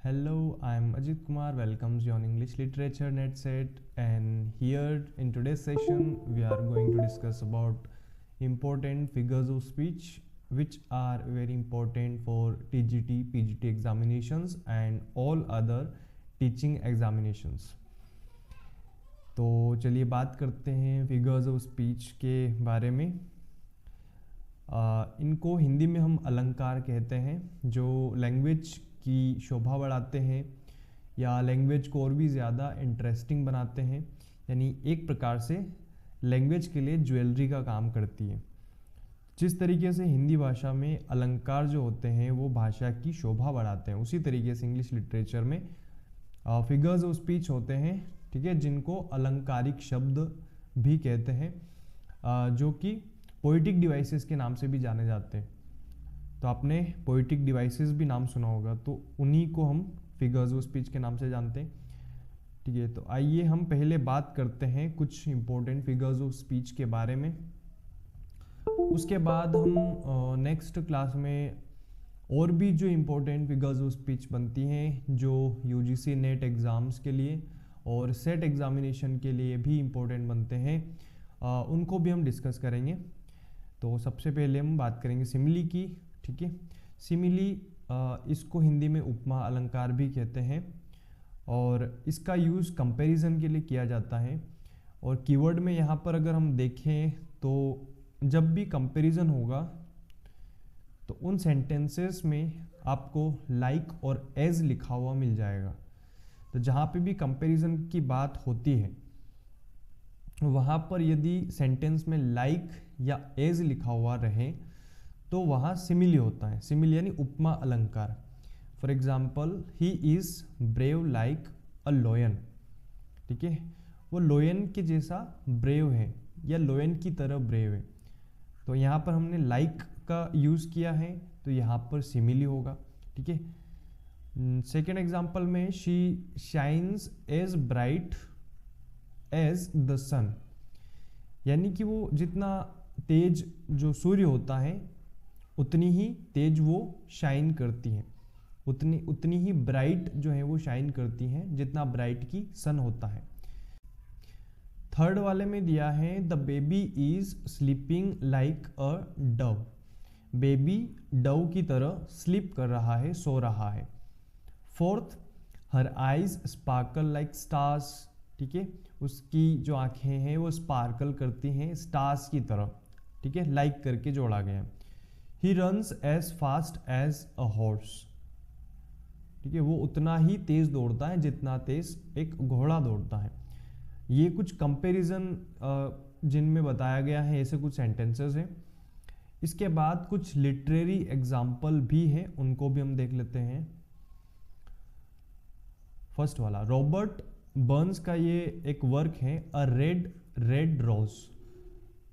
Hello, I'm Ajit Kumar. Welcomes you on English Literature NetSet, and here in today's session we are going to discuss about important figures of speech which are very important for TGT, PGT examinations and all other teaching examinations. तो चलिए बात करते हैं figures of speech के बारे में। इनको हिंदी में हम अलंकार कहते हैं, जो लैंग्वेज की शोभा बढ़ाते हैं या लैंग्वेज को और भी ज़्यादा इंटरेस्टिंग बनाते हैं, यानी एक प्रकार से लैंग्वेज के लिए ज्वेलरी का काम करती है। जिस तरीके से हिंदी भाषा में अलंकार जो होते हैं वो भाषा की शोभा बढ़ाते हैं, उसी तरीके से इंग्लिश लिटरेचर में फिगर्स ऑफ स्पीच होते हैं, ठीक है, जिनको अलंकारिक शब्द भी कहते हैं, जो कि पोइटिक डिवाइसेस के नाम से भी जाने जाते हैं। तो आपने पोइटिक डिवाइसेस भी नाम सुना होगा, तो उन्हीं को हम फिगर्स ऑफ स्पीच के नाम से जानते हैं, ठीक है। तो आइए हम पहले बात करते हैं कुछ इंपॉर्टेंट फिगर्स ऑफ स्पीच के बारे में। उसके बाद हम नेक्स्ट क्लास में और भी जो इम्पोर्टेंट फिगर्स ऑफ स्पीच बनती हैं, जो यूजीसी नेट एग्ज़ाम्स के लिए और सेट एग्जामिनेशन के लिए भी इम्पोर्टेंट बनते हैं, उनको भी हम डिस्कस करेंगे। तो सबसे पहले हम बात करेंगे सिमिली की, ठीक है। सिमिली इसको हिंदी में उपमा अलंकार भी कहते हैं और इसका यूज़ कंपैरिजन के लिए किया जाता है। और कीवर्ड में यहाँ पर अगर हम देखें तो जब भी कंपैरिजन होगा तो उन सेंटेंसेस में आपको लाइक और एज लिखा हुआ मिल जाएगा। तो जहाँ पे भी कंपैरिजन की बात होती है वहाँ पर यदि सेंटेंस में लाइक या एज लिखा हुआ रहे तो वहाँ सिमिली होता है। सिमिली यानी उपमा अलंकार। For example, he is brave like अ लोयन, ठीक है, वो लोयन के जैसा ब्रेव है या लोयन की तरह ब्रेव है। तो यहाँ पर हमने लाइक का यूज़ किया है, तो यहाँ पर सिमिली होगा, ठीक है। सेकेंड एग्जाम्पल में, she shines as bright as the sun, यानी कि वो जितना तेज जो सूर्य होता है उतनी ही तेज वो शाइन करती है, उतनी ही ब्राइट जो है वो शाइन करती हैं जितना ब्राइट की सन होता है। थर्ड वाले में दिया है the baby is sleeping like a Dove, baby Dove की तरह स्लीप कर रहा है, सो रहा है। Fourth, her eyes sparkle like stars, ठीक है, उसकी जो आंखें हैं वो स्पार्कल करती हैं स्टार्स की तरह, ठीक है, लाइक करके जोड़ा गया। He runs as fast as a horse, ठीक है, वो उतना ही तेज दौड़ता है जितना तेज एक घोड़ा दौड़ता है। ये कुछ कंपैरिजन जिनमें बताया गया है, ऐसे कुछ सेंटेंसेस हैं। इसके बाद कुछ लिटरेरी एग्जाम्पल भी हैं, उनको भी हम देख लेते हैं। फर्स्ट वाला रॉबर्ट बर्न्स का ये एक वर्क है, अ रेड रेड रोज।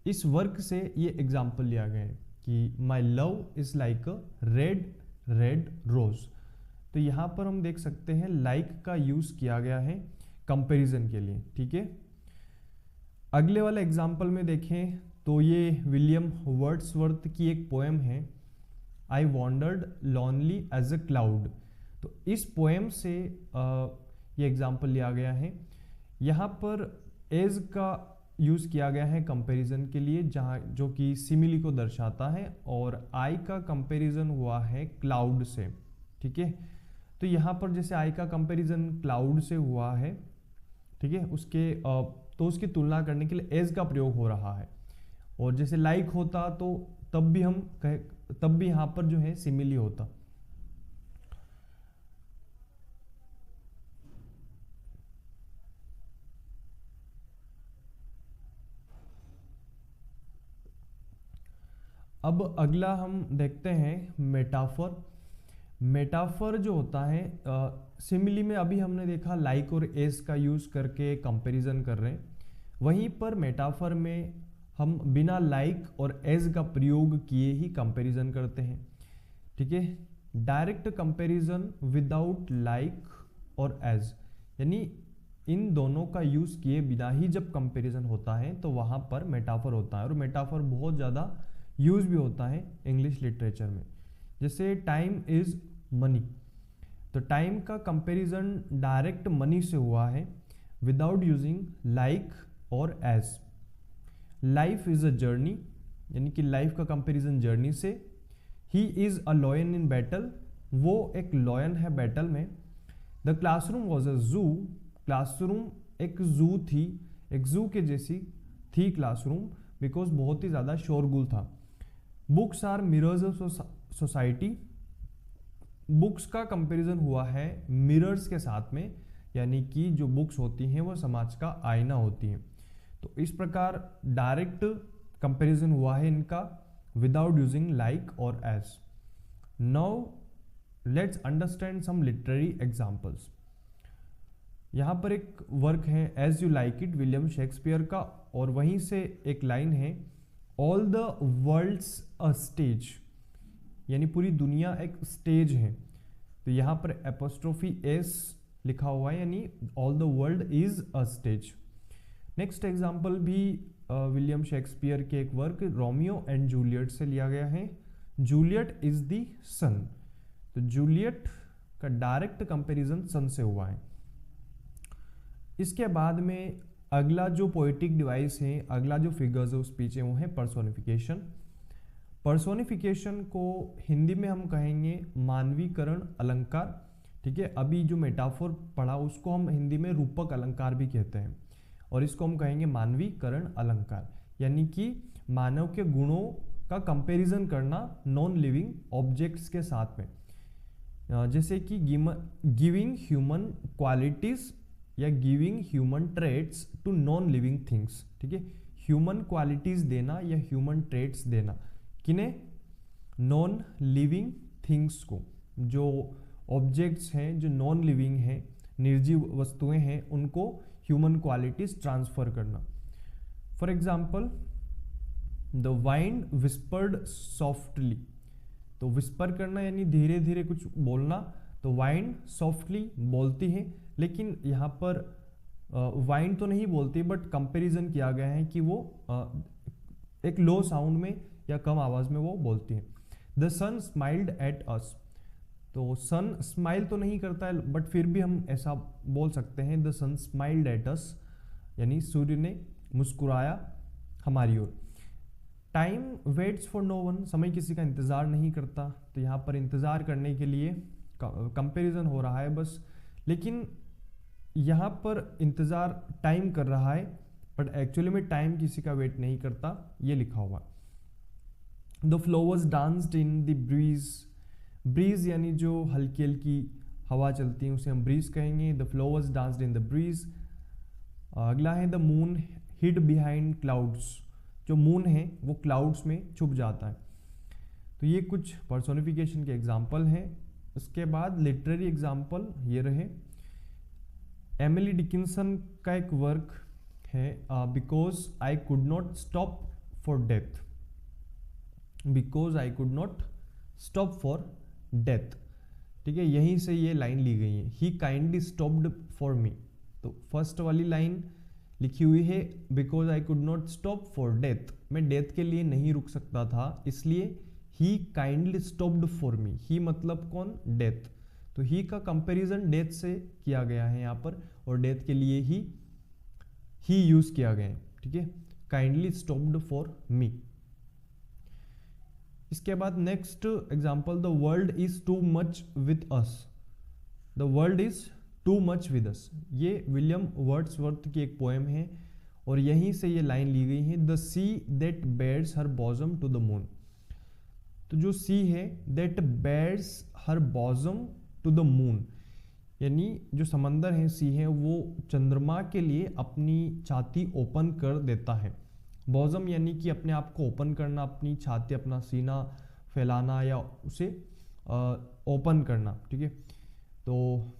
इस वर्क से ये एग्जाम्पल लिया गया है कि my love is like a red red rose. तो यहाँ पर हम देख सकते हैं लाइक का यूज किया गया है कंपैरिजन के लिए, ठीक है। अगले वाले एग्जाम्पल में देखें तो ये विलियम वर्ड्सवर्थ की एक पोएम है, I wandered lonely as a cloud. तो इस पोएम से ये एग्जाम्पल लिया गया है। यहाँ पर एज का यूज़ किया गया है कंपैरिजन के लिए, जहाँ जो कि सिमिली को दर्शाता है, और आई का कंपैरिजन हुआ है क्लाउड से, ठीक है। तो यहाँ पर जैसे आई का कंपैरिजन क्लाउड से हुआ है, ठीक है, तो उसकी तुलना करने के लिए एज का प्रयोग हो रहा है। और जैसे लाइक होता तो तब भी यहाँ पर जो है सिमिली होता। अब अगला हम देखते हैं मेटाफर। मेटाफर जो होता है, सिमिली में अभी हमने देखा लाइक और एज का यूज़ करके कंपैरिजन कर रहे हैं, वहीं पर मेटाफर में हम बिना लाइक और एज का प्रयोग किए ही कंपैरिजन करते हैं, ठीक है। डायरेक्ट कंपैरिजन विदाउट लाइक और एज, यानी इन दोनों का यूज़ किए बिना ही जब कंपैरिजन होता है तो वहाँ पर मेटाफर होता है। और मेटाफर बहुत ज़्यादा यूज़ भी होता है इंग्लिश लिटरेचर में। जैसे टाइम इज़ मनी, तो टाइम का कंपैरिजन डायरेक्ट मनी से हुआ है विदाउट यूजिंग लाइक और as. Life is a journey, यानी कि लाइफ का कंपैरिजन जर्नी से। He is a lion in battle, वो एक लॉयन है बैटल में। द क्लासरूम वॉज अ जू, क्लासरूम एक जू थी, एक जू के जैसी थी क्लासरूम, बिकॉज बहुत ही ज़्यादा शोरगुल था। Books are mirrors of society, books का कंपैरिजन हुआ है मिरर्स के साथ में, यानी कि जो बुक्स होती हैं वो समाज का आईना होती हैं। तो इस प्रकार डायरेक्ट कंपैरिजन हुआ है इनका विदाउट यूजिंग लाइक और as. Now let's understand some literary examples. यहाँ पर एक वर्क है as you like it William Shakespeare का, और वहीं से एक लाइन है all the world's a stage, यानी पूरी दुनिया एक स्टेज है। तो यहाँ पर एपोस्ट्रोफी एस लिखा हुआ है, यानी all the world is a stage. Next example भी विलियम शेक्सपियर के एक वर्क रोमियो एंड जूलियट से लिया गया है। जूलियट इज द सन, तो जूलियट का डायरेक्ट कंपैरिजन सन से हुआ है। इसके बाद में अगला जो पोएटिक डिवाइस है, अगला जो फिगर्स है उस पीछे वो है पर्सोनिफिकेशन। पर्सोनिफिकेशन को हिंदी में हम कहेंगे मानवीकरण अलंकार, ठीक है। अभी जो मेटाफोर पढ़ा उसको हम हिंदी में रूपक अलंकार भी कहते हैं, और इसको हम कहेंगे मानवीकरण अलंकार, यानी कि मानव के गुणों का कंपैरिजन करना नॉन लिविंग ऑब्जेक्ट्स के साथ में। जैसे कि गिविंग ह्यूमन क्वालिटीज या giving human traits to non living things, ठीक है। ह्यूमन क्वालिटीज देना या ह्यूमन ट्रेट्स देना किन्हें? नॉन लिविंग थिंग्स को। जो ऑब्जेक्ट्स हैं जो नॉन लिविंग हैं, निर्जीव वस्तुएं हैं, उनको ह्यूमन क्वालिटीज ट्रांसफर करना। For example the wind whispered softly, तो विस्पर करना यानी धीरे धीरे कुछ बोलना, तो वाइंड सॉफ्टली बोलती है, लेकिन यहाँ पर वाइंड तो नहीं बोलती, बट कंपैरिजन किया गया है कि वो एक लो साउंड में या कम आवाज में वो बोलती है। The sun smiled at us, तो सन स्माइल तो नहीं करता है, बट फिर भी हम ऐसा बोल सकते हैं the sun smiled at us, यानी सूर्य ने मुस्कुराया हमारी ओर। Time waits for no one, समय किसी का इंतजार नहीं करता, तो यहाँ पर इंतजार करने के लिए कंपैरिजन हो रहा है बस, लेकिन यहाँ पर इंतजार टाइम कर रहा है, बट एक्चुअली में टाइम किसी का वेट नहीं करता, ये लिखा हुआ। The flowers danced in the breeze, breeze यानी जो हल्की हल्की हवा चलती है उसे हम ब्रीज कहेंगे। The flowers danced in the breeze. अगला है the moon hid behind clouds, जो मून है वो क्लाउड्स में छुप जाता है। तो ये कुछ पर्सोनिफिकेशन के एग्जाम्पल हैं। इसके बाद लिटरेरी एग्जाम्पल ये रहे। एमिली डिकिंसन का एक वर्क है because I could not stop for death, because I could not stop for death, ठीक है। यहीं से ये लाइन ली गई है, ही काइंडली स्टॉप्ड फॉर मी। तो फर्स्ट वाली लाइन लिखी हुई है because I could not stop for death, मैं डेथ के लिए नहीं रुक सकता था, इसलिए ही काइंडली स्टॉप्ड फॉर मी। ही मतलब कौन? डेथ। तो ही का कंपैरिजन डेथ से किया गया है यहाँ पर, और डेथ के लिए ही यूज किया गया है, ठीक है। Kindly stopped for me. इसके बाद next example, the world is too much with us, the world is too much with us. ये विलियम वर्ड्सवर्थ की एक पोएम है, और यहीं से ये लाइन ली गई है, the sea that bares her bosom to the moon. तो जो सी है that bares her bosom to the moon, यानी जो समंदर है, सी है, वो चंद्रमा के लिए अपनी छाती ओपन कर देता है। बॉजम यानी कि अपने आप को ओपन करना, अपनी छाती, अपना सीना फैलाना या उसे ओपन करना, ठीक है। तो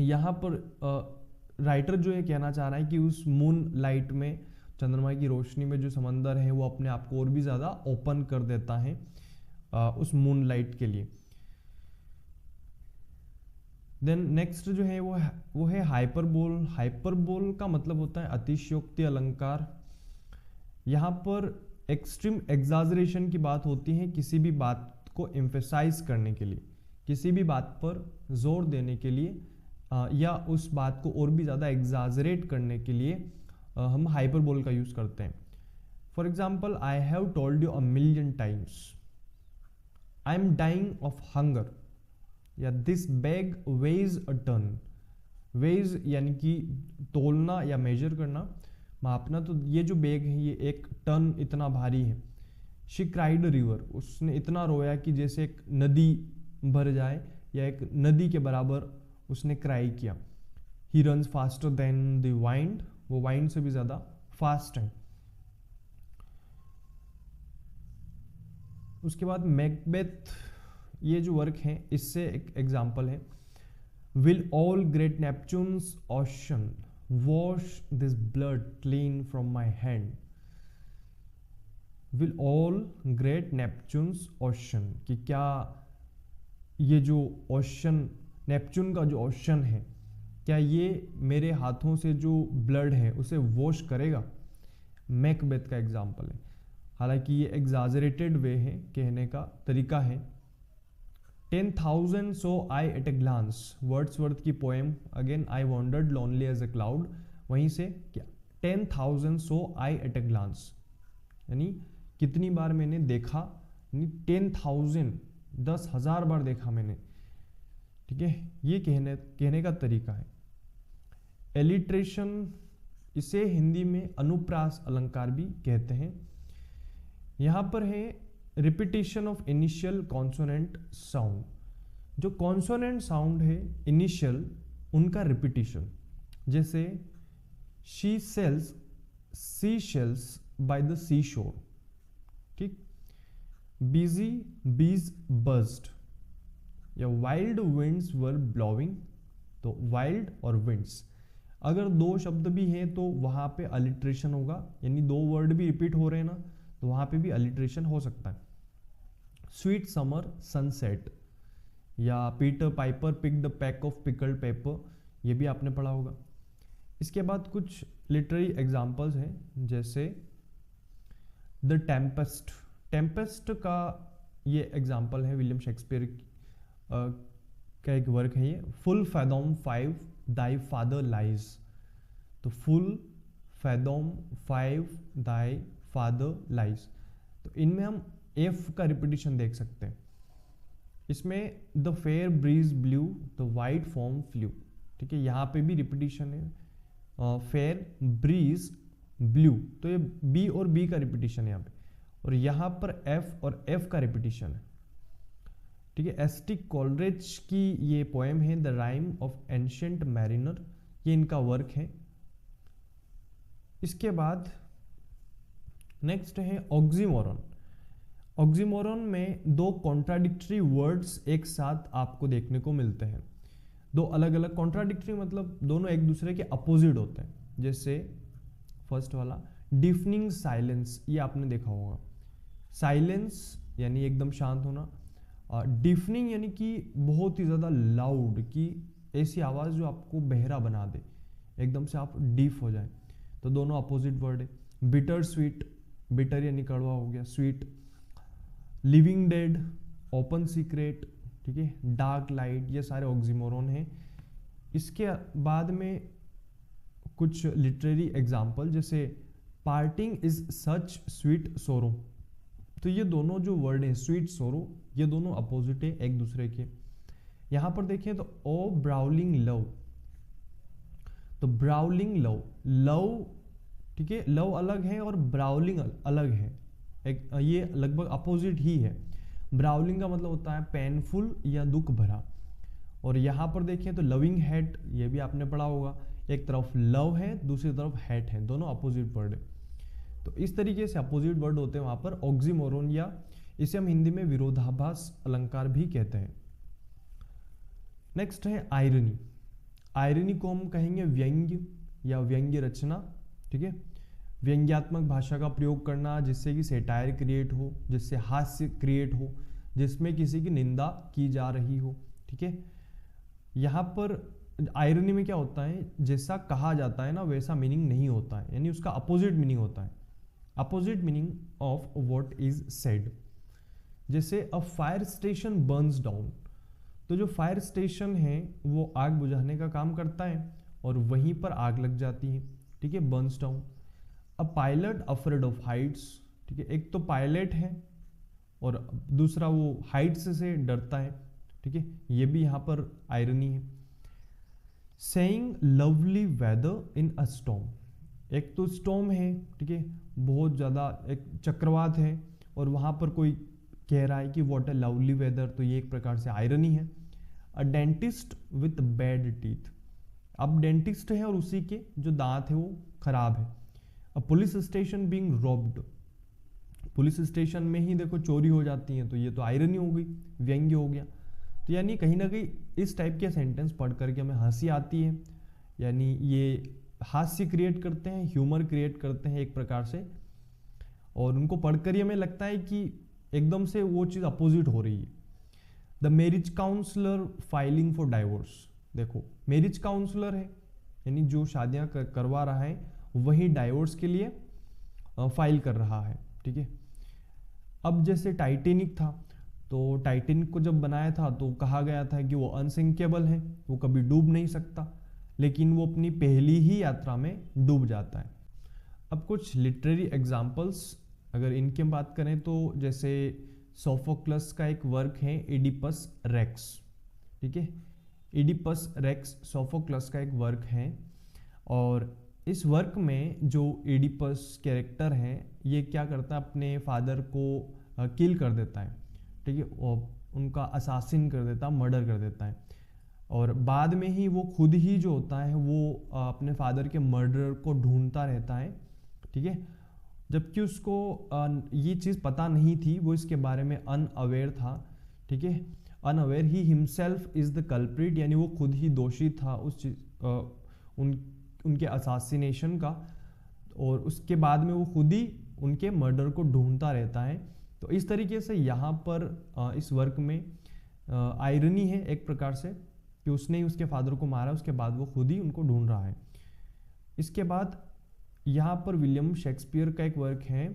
यहाँ पर राइटर जो है कहना चाह रहा है कि उस मून लाइट में, चंद्रमा की रोशनी में जो समंदर है वो अपने आप को और भी ज़्यादा ओपन कर देता है उस मून लाइट के लिए। देन नेक्स्ट जो है वो है हाइपरबोल। हाइपरबोल का मतलब होता है अतिशयोक्ति अलंकार। यहाँ पर एक्सट्रीम एग्जाजरेशन की बात होती है किसी भी बात को एम्फेसाइज करने के लिए, किसी भी बात पर जोर देने के लिए या उस बात को और भी ज़्यादा एग्जाजरेट करने के लिए हम हाइपरबोल का यूज़ करते हैं। For example, I have told you a million times, I am dying of hunger, या this bag weighs a ton. Weighs यानी कि तोलना या मेजर करना, मापना। तो ये जो बैग है ये 1 टन इतना भारी है। शी क्राइड अ रिवर, उसने इतना रोया कि जैसे एक नदी भर जाए या एक नदी के बराबर उसने क्राई किया। He runs faster than the wind, वो वाइंड से भी ज़्यादा फास्ट है। उसके बाद मैकबेथ, ये जो वर्क है इससे एक एग्जाम्पल है। Will all great Neptune's ocean wash this blood clean from my hand. Will all great Neptune's ocean, कि क्या ये जो ओशन, नेपच्यून का जो ओशन है, क्या ये मेरे हाथों से जो ब्लड है उसे वॉश करेगा। मैकबेथ का एग्जाम्पल है। हालांकि ये एग्जाजरेटेड वे है, कहने का तरीका है। 10,000 saw I at a glance, Wordsworth की पोएम। Again, I wandered lonely as a cloud, वहीं से क्या 10,000 saw I at a glance, यानी कितनी बार मैंने देखा, यानी 10,000 10,000 बार देखा मैंने। ठीक है, ये कहने का तरीका है। एलिट्रेशन, इसे हिंदी में अनुप्रास अलंकार भी कहते हैं। यहां पर है repetition of initial consonant sound. जो कॉन्सोनेंट साउंड है इनिशियल, उनका रिपीटिशन। जैसे she sells sea shells by the sea shore. ठीक, बिजी बीज बज्ड, या वाइल्ड विंड्स वर ब्लोइंग। तो वाइल्ड और विंड्स, अगर 2 शब्द भी हैं तो वहां पे अलिट्रेशन होगा, यानी 2 वर्ड भी रिपीट हो रहे हैं ना, तो वहां पे भी अलिट्रेशन हो सकता है। स्वीट समर सनसेट, या Peter Piper pick the pack of pickled pepper, ये भी आपने पढ़ा होगा। इसके बाद कुछ लिटरेरी एग्जाम्पल्स हैं, जैसे द टेम्पेस्ट। टेम्पेस्ट का ये एग्जाम्पल है विलियम शेक्सपियर का एक वर्क है ये। फुल फैदोम 5 दाई फादर लाइज। तो फुल फैदोम 5 दाई फादर लाइज, तो इनमें हम एफ का रिपीटिशन देख सकते हैं। इसमें the fair breeze blew the white form flew. ठीक है, यहाँ पे भी रिपीटिशन है, फेयर ब्रीज ब्लू, तो ये बी और बी का रिपीटिशन है यहाँ पे, और यहाँ पर एफ और एफ का रिपीटिशन है। ठीक है, एस.टी. कोलरिज की ये पोएम है the rime of ancient mariner, ये इनका वर्क है। इसके बाद नेक्स्ट है ऑक्सीमोरन। ऑक्सीमोरन में 2 कॉन्ट्राडिक्टरी वर्ड्स एक साथ आपको देखने को मिलते हैं। 2 अलग अलग, कॉन्ट्राडिक्टरी मतलब दोनों एक दूसरे के अपोजिट होते हैं। जैसे फर्स्ट वाला डिफनिंग साइलेंस, ये आपने देखा होगा। साइलेंस यानी एकदम शांत होना, डिफनिंग यानी कि बहुत ही ज़्यादा लाउड, कि ऐसी आवाज़ जो आपको बहरा बना दे, एकदम से आप डीफ हो जाए। तो दोनों अपोजिट वर्ड है। बिटर स्वीट, बिटर यानी कड़वा हो गया, sweet. Living dead, open secret, ठीक है, डार्क लाइट, ये सारे ऑक्सीमोरन हैं। इसके बाद में कुछ लिटरेरी एग्जाम्पल, जैसे पार्टिंग इज सच स्वीट सोरो। तो ये दोनों जो वर्ड हैं स्वीट सोरो, ये दोनों अपोजिट है एक दूसरे के। यहां पर देखें तो ओ ब्राउलिंग लव, तो ब्राउलिंग लव, लव, ठीक है, लव अलग है और ब्राउलिंग अलग है, एक ये लगभग अपोजिट ही है। ब्राउलिंग का मतलब होता है पेनफुल या दुख भरा, और यहां पर देखें तो लविंग हैट, ये भी आपने पढ़ा होगा, एक तरफ लव है दूसरी तरफ हैट है, दोनों अपोजिट वर्ड है। तो इस तरीके से अपोजिट वर्ड होते हैं वहां पर ऑक्सीमोरन, या इसे हम हिंदी में विरोधाभास अलंकार भी कहते हैं। नेक्स्ट है आयरनी। आयरनी को हम कहेंगे व्यंग्य या व्यंग्य रचना। ठीक है, व्यंग्यात्मक भाषा का प्रयोग करना जिससे कि सेटायर क्रिएट हो, जिससे हास्य क्रिएट हो, जिसमें किसी की निंदा की जा रही हो। ठीक है, यहाँ पर आयरनी में क्या होता है, जैसा कहा जाता है ना वैसा मीनिंग नहीं होता है, यानी उसका अपोजिट मीनिंग होता है, opposite meaning of what is said. जैसे a fire station burns down, तो जो फायर स्टेशन है वो आग बुझाने का काम करता है और वहीं पर आग लग जाती है, ठीक है, Burns down. A pilot afraid of Heights, ठीक है, एक तो पायलट है और दूसरा वो हाइट्स से डरता है, ठीक है, ये भी यहाँ पर आयरनी है। Saying lovely weather in a storm, एक तो स्टॉर्म है, ठीक है, बहुत ज़्यादा एक चक्रवात है और वहाँ पर कोई कह रहा है कि व्हाट अ लवली वेदर, तो ये एक प्रकार से आयरनी है। A dentist with bad teeth, अब डेंटिस्ट है और उसी के जो दांत है वो खराब है। अ police station being robbed, police station में ही देखो चोरी हो जाती है, तो ये तो आयरनी हो गई, व्यंग्य हो गया। तो यानी कहीं ना कहीं इस टाइप के सेंटेंस पढ़ करके हमें हंसी आती है, यानी ये हास्य क्रिएट करते हैं, ह्यूमर क्रिएट करते हैं एक प्रकार से, और उनको पढ़कर ही हमें लगता है कि एकदम से वो चीज़ अपोजिट हो रही है। The marriage counsellor filing for divorce, देखो मैरिज काउंसलर है यानी जो शादियां करवा रहा है वही डाइवोर्स के लिए फाइल कर रहा है, ठीक है। अब जैसे टाइटेनिक था, तो टाइटेनिक को जब बनाया था तो कहा गया था कि वो अनसिंकेबल है, वो कभी डूब नहीं सकता, लेकिन वो अपनी पहली ही यात्रा में डूब जाता है। अब कुछ लिटरेरी एग्जाम्पल्स अगर इनकी बात करें तो जैसे सोफोक्लस का एक वर्क है एडिपस रेक्स, ठीक है, एडिपस रेक्स सोफोक्लस का एक वर्क है, और इस वर्क में जो एडिपस कैरेक्टर है ये क्या करता है, अपने फादर को किल कर देता है, ठीक है, और उनका असासिन कर देता है, मर्डर कर देता है, और बाद में ही वो खुद ही जो होता है वो अपने फादर के मर्डर को ढूंढता रहता है, ठीक है, जबकि उसको ये चीज़ पता नहीं थी, वो इसके बारे में अनअवेयर था, ठीक है, unaware he himself is the culprit, यानी वो खुद ही दोषी था उस उनके असासिनेशन का, और उसके बाद में वो खुद ही उनके मर्डर को ढूंढता रहता है। तो इस तरीके से यहाँ पर इस वर्क में आयरनी है एक प्रकार से कि उसने ही उसके फादर को मारा, उसके बाद वो खुद ही उनको ढूंढ रहा है। इसके बाद यहाँ पर विलियम शेक्सपियर का एक वर्क है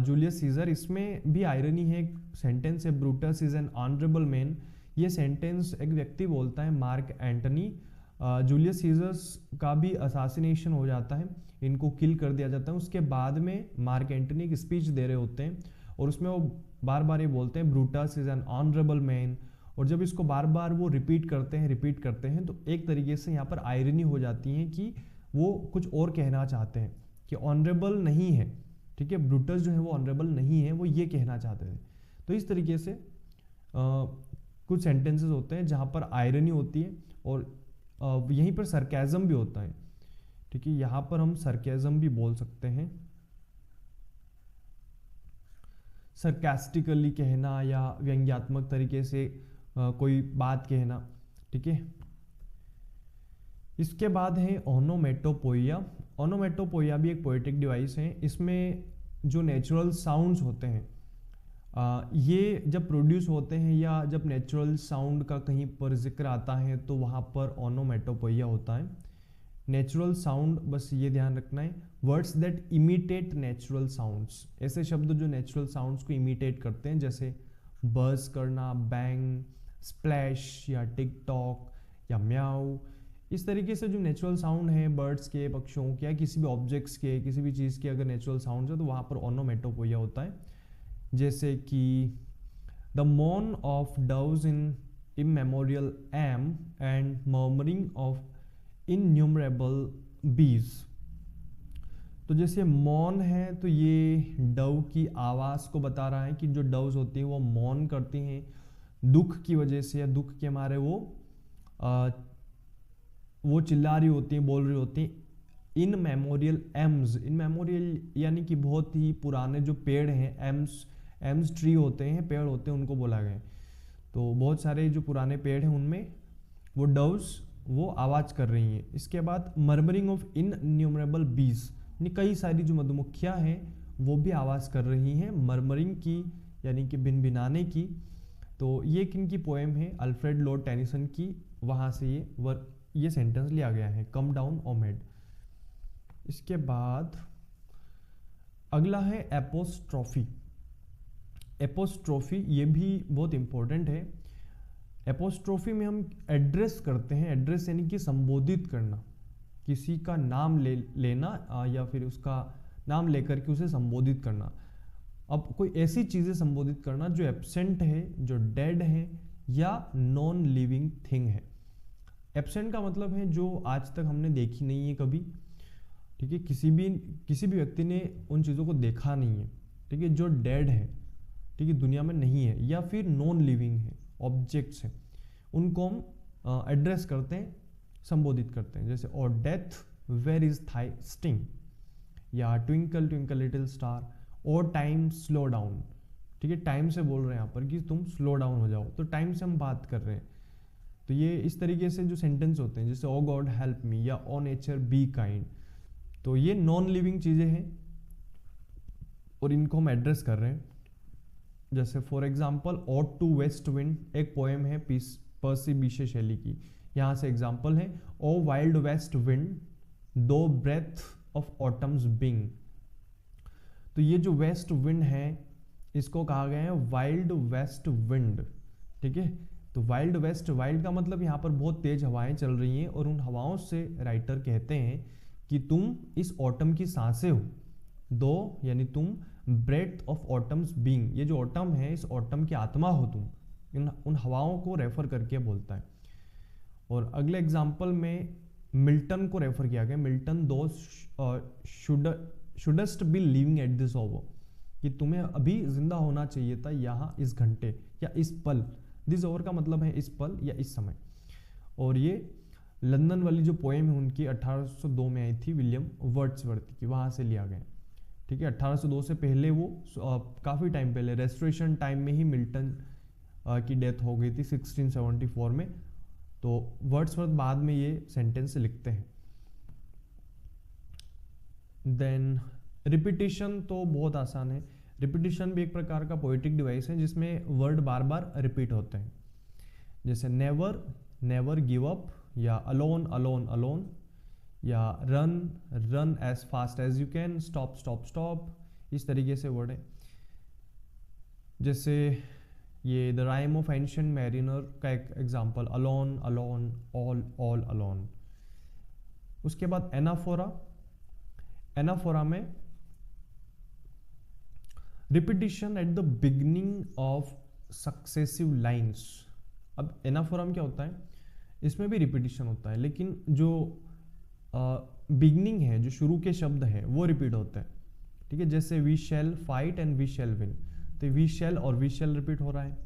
जूलियस सीजर, इसमें भी आयरनी है, एक सेंटेंस है Brutus is an honourable man, ये सेंटेंस एक व्यक्ति बोलता है मार्क एंटनी, जूलियस सीजर्स का भी असासिनेशन हो जाता है, इनको किल कर दिया जाता है, उसके बाद में मार्क एंटनी एक स्पीच दे रहे होते हैं और उसमें वो बार बार ये बोलते हैं Brutus is an honourable man, और जब इसको बार बार वो रिपीट करते हैं तो एक तरीके से यहाँ पर आयरनी हो जाती है कि वो कुछ और कहना चाहते हैं कि ऑनरेबल नहीं है, ठीक है, ब्रूटस जो है वो ऑनरेबल नहीं है, वो ये कहना चाहते थे। तो इस तरीके से कुछ सेंटेंसेस होते हैं जहाँ पर आयरनी होती है और यहीं पर सरकैज़म भी होता है, ठीक है, यहाँ पर हम सरकैज़म भी बोल सकते हैं, सरकास्टिकली कहना या व्यंग्यात्मक तरीके से कोई बात कहना, ठीक है। इसके बाद है ओनोमेटोपोइया, ओनोमेटोपोइया भी एक पोएटिक डिवाइस है, इसमें जो नेचुरल साउंड्स होते हैं ये जब प्रोड्यूस होते हैं या जब नेचुरल साउंड का कहीं पर जिक्र आता है तो वहाँ पर ओनोमेटोपोइया होता है। नेचुरल साउंड, बस ये ध्यान रखना है, words that imitate natural sounds, ऐसे शब्द जो नेचुरल साउंड्स को इमिटेट करते हैं, जैसे बज़ करना, बैंग, स्प्लैश या टिक टॉक या म्याऊ, इस तरीके से जो नेचुरल साउंड है बर्ड्स के, पक्षियों के या किसी भी ऑब्जेक्ट्स के, किसी भी चीज़ के अगर नेचुरल साउंड है तो वहाँ पर ओनोमेटोपोइया होता है। जैसे कि the mourn of doves in immemorial M and murmuring of innumerable बीज, तो जैसे मौन है तो ये डव की आवाज़ को बता रहा है कि जो डव्स होती हैं वो मौन करती हैं दुख की वजह से या दुख के मारे वो चिल्ला रही होती हैं, बोल रही होती हैं। इन मेमोरियल एम्स, इन मेमोरियल यानी कि बहुत ही पुराने जो पेड़ हैं, एम्स ट्री होते हैं, पेड़ होते हैं, उनको बोला गया। तो बहुत सारे जो पुराने पेड़ हैं उनमें वो डव्स वो आवाज़ कर रही हैं। इसके बाद मर्मरिंग ऑफ इनन्यूमरेबल बीज, यानी कई सारी जो मधुमक्खियाँ हैं वो भी आवाज़ कर रही हैं मर्मरिंग की, यानी कि भिनभिनाने की। तो ये किनकी पोएम है, अल्फ्रेड लॉर्ड टेनिसन की, वहाँ से ये सेंटेंस लिया गया है, कम डाउन ओमेड। इसके बाद अगला है एपोस्ट्रोफी। एपोस्ट्रोफी ये भी बहुत इंपॉर्टेंट है। एपोस्ट्रोफी में हम एड्रेस करते हैं, एड्रेस यानी कि संबोधित करना, किसी का नाम लेना या फिर उसका नाम लेकर के उसे संबोधित करना। अब कोई ऐसी चीज़ें संबोधित करना जो एब्सेंट है, जो डेड है या नॉन लिविंग थिंग है। एब्सेंट का मतलब है जो आज तक हमने देखी नहीं है कभी, ठीक है, किसी भी व्यक्ति ने उन चीज़ों को देखा नहीं है, ठीक है, जो डेड है, ठीक है, दुनिया में नहीं है, या फिर नॉन लिविंग है, ऑब्जेक्ट्स हैं, उनको हम एड्रेस करते हैं, संबोधित करते हैं। जैसे और death where is thy sting, या ट्विंकल ट्विंकल लिटिल स्टार, और टाइम स्लो डाउन, ठीक है, टाइम से बोल रहे हैं यहाँ पर कि तुम स्लो डाउन हो जाओ, तो टाइम से हम बात कर रहे हैं। तो ये इस तरीके से जो सेंटेंस होते हैं, जैसे ओ गॉड हेल्प मी या ओ नेचर बी काइंड, तो ये नॉन लिविंग चीज़ें हैं और इनको हम एड्रेस कर रहे हैं। जैसे for example ode to west wind एक पोएम है पर्सी बीशे शैली की, यहाँ से एग्जाम्पल है O wild west wind thou breath of autumn's being. तो ये जो वेस्ट विंड है इसको कहा गया है वाइल्ड वेस्ट विंड, ठीक है। तो वाइल्ड वेस्ट, वाइल्ड का मतलब यहाँ पर बहुत तेज हवाएं चल रही हैं और उन हवाओं से राइटर कहते हैं कि तुम इस ऑटम की सांसें हो, दो यानी तुम ब्रेथ ऑफ ऑटम्स बीइंग, ये जो ऑटम है इस ऑटम की आत्मा हो तुम, उन हवाओं को रेफर करके बोलता है। और अगले एग्जाम्पल में मिल्टन को रेफर किया गया, Milton thou shouldst be living at this hour, कि तुम्हें अभी जिंदा होना चाहिए था यहाँ इस घंटे या इस पल, दिस ओवर का मतलब है इस पल या इस समय। और ये लंदन वाली जो पोएम है उनकी 1802 में आई थी विलियम वर्ड्सवर्थ की, वहाँ से लिया गया, ठीक है। 1802 से पहले वो काफ़ी टाइम पहले रेस्टोरेशन टाइम में ही मिल्टन की डेथ हो गई थी 1674 में, तो वर्ड्सवर्थ बाद में ये सेंटेंस लिखते हैं। देन रिपीटिशन तो बहुत आसान है, रिपीटिशन भी एक प्रकार का पोएटिक डिवाइस है जिसमें वर्ड बार बार रिपीट होते हैं। जैसे नेवर, नेवर गिव अप, या अलोन अलोन अलोन, या run run as fast as you can, stop stop stop, इस तरीके से वर्ड है। जैसे ये the rime of ancient mariner का एक example, alone alone all all alone. उसके बाद एनाफोरा, एनाफोरा में repetition at the beginning of successive lines. अब एनाफोरा में क्या होता है, इसमें भी रिपीटिशन होता है, लेकिन जो बिगनिंग है, जो शुरू के शब्द हैं वो रिपीट होते हैं, ठीक है। जैसे we shall fight and we shall win, तो वी शैल और वी शैल रिपीट हो रहा है।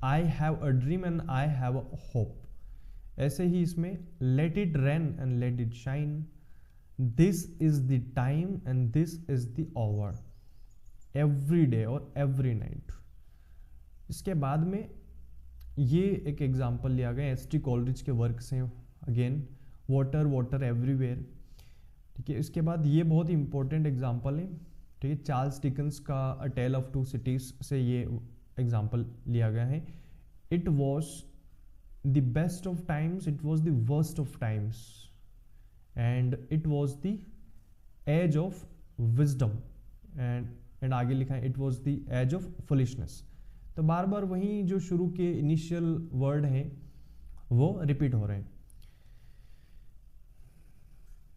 I have a dream and I have a hope, ऐसे ही इसमें let it rain and let it shine, this is the time and this is the hour, every day और every night. इसके बाद में ये एक एग्जाम्पल लिया गया एस.टी. कॉलरिज के वर्क से, अगेन वाटर वाटर एवरीवेयर, ठीक है। इसके बाद ये बहुत ही इंपॉर्टेंट एग्जाम्पल है, ठीक है, चार्ल्स डिकन्स का a tale of two cities से ये एग्जाम्पल लिया गया है। It was the best of times, it was the worst of times, and it was the age of wisdom, and आगे लिखा है it was the age of foolishness. तो बार बार वही जो शुरू के इनिशियल वर्ड हैं वो रिपीट हो रहे हैं।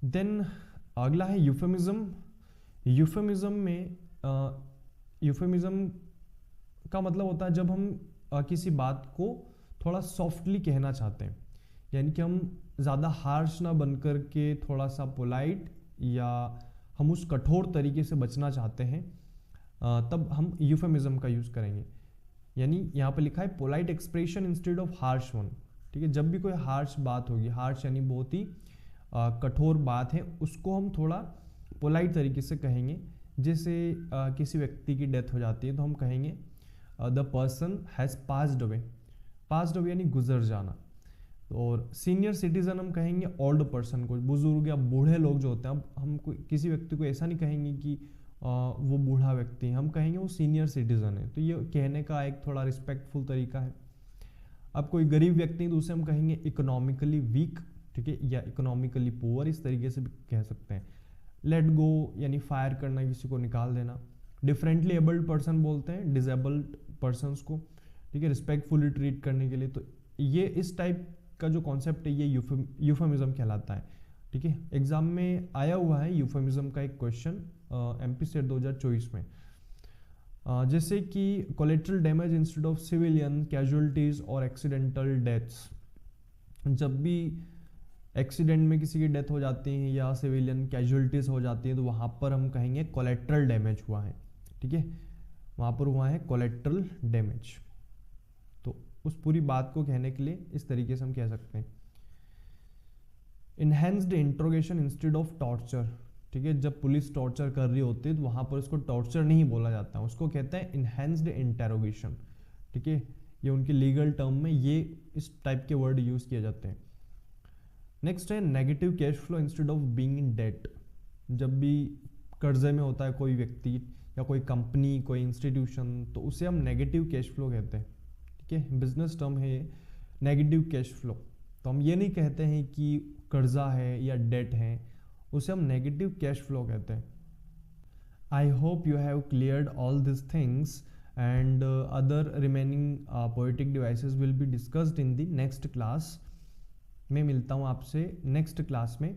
देन अगला है यूफेमिज्म। यूफेमिज्म में यूफेमिज्म का मतलब होता है जब हम किसी बात को थोड़ा सॉफ्टली कहना चाहते हैं, यानी कि हम ज़्यादा हार्श ना बन कर के थोड़ा सा पोलाइट, या हम उस कठोर तरीके से बचना चाहते हैं, तब हम यूफेमिज्म का यूज़ करेंगे। यानी यहाँ पे लिखा है polite expression instead of harsh one, ठीक है। जब भी कोई हार्श बात होगी, हार्श यानी बहुत ही कठोर बात है, उसको हम थोड़ा पोलाइट तरीके से कहेंगे। जैसे किसी व्यक्ति की डेथ हो जाती है तो हम कहेंगे the person has passed away, passed away यानी गुजर जाना। और सीनियर सिटीजन हम कहेंगे ओल्ड पर्सन को, बुजुर्ग या बूढ़े लोग जो होते हैं। अब हम किसी व्यक्ति को ऐसा नहीं कहेंगे कि वो बूढ़ा व्यक्ति है, हम कहेंगे वो सीनियर सिटीजन है, तो ये कहने का एक थोड़ा रिस्पेक्टफुल तरीका है। अब कोई गरीब व्यक्ति है तो उसे हम कहेंगे इकोनॉमिकली वीक, ठीक है, या इकोनॉमिकली पुअर, इस तरीके से भी कह सकते हैं। लेट गो यानी फायर करना, किसी को निकाल देना। डिफरेंटली एबल्ड पर्सन बोलते हैं डिसेबल्ड पर्सनस को, ठीक है, रिस्पेक्टफुली ट्रीट करने के लिए। तो ये इस टाइप का जो कॉन्सेप्ट है ये यूफेमिज्म कहलाता है। ठीक है, एग्जाम में आया हुआ है यूफेमिज्म का एक क्वेश्चन एमपी स्टेट 2024 में। जैसे कि collateral damage instead of civilian casualties और एक्सीडेंटल डेथ्स। जब भी एक्सीडेंट में किसी की डेथ हो जाती है या सिविलियन कैजुअलिटीज हो जाती है तो वहाँ पर हम कहेंगे कोलेटरल डैमेज हुआ है। ठीक है, वहाँ पर हुआ है कोलेटरल डैमेज। तो उस पूरी बात को कहने के लिए इस तरीके से हम कह सकते हैं enhanced interrogation instead of torture. ठीक है, जब पुलिस टॉर्चर कर रही होती है तो वहाँ पर उसको टॉर्चर नहीं बोला जाता, उसको कहते हैं इनहेंस्ड इंटेरोगेशन। ठीक है, ये उनके लीगल टर्म में ये इस टाइप के वर्ड यूज़ किए जाते हैं। नेक्स्ट है negative cash flow instead of being in debt. जब भी कर्जे में होता है कोई व्यक्ति या कोई कंपनी कोई इंस्टीट्यूशन तो उसे हम नेगेटिव कैश फ्लो कहते हैं। ठीक है, बिजनेस टर्म है नेगेटिव कैश फ्लो। तो हम ये नहीं कहते हैं कि कर्जा है या डेट है, उसे हम नेगेटिव कैश फ्लो कहते हैं। I hope you have cleared all this things and other remaining poetic devices will be discussed in the next class. मैं मिलता हूँ आपसे नेक्स्ट क्लास में।